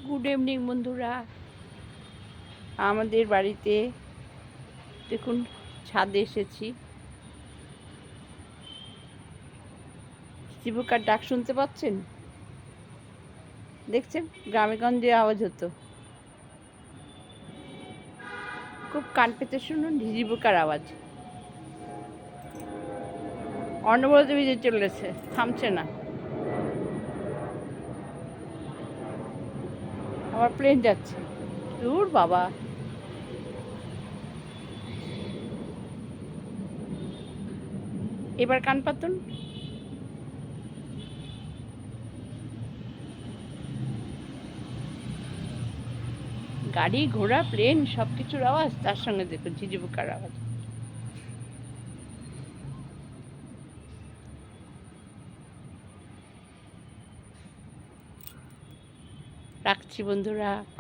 Good evening বন্ধুরা। আমাদের বাড়িতে দেখুন ছাদে এসেছি। চিবুকার ডাক শুনতে পাচ্ছেন? দেখছেন গ্রামে গঞ্জে আওয়াজ হতো, খুব কান পেতে শুনুন ঝিঝিপোকার আওয়াজ। অনবরত ভিজে চলেছে, থামছে না। আবার প্লেন যাচ্ছে, দূর বাবা। এবার কান পাতুন। গাড়ি ঘোড়া প্লেন সব কিছুর আওয়াজ, তার সঙ্গে দেখুন ঝিঝিপোকার আওয়াজ। রাখছি বন্ধুরা।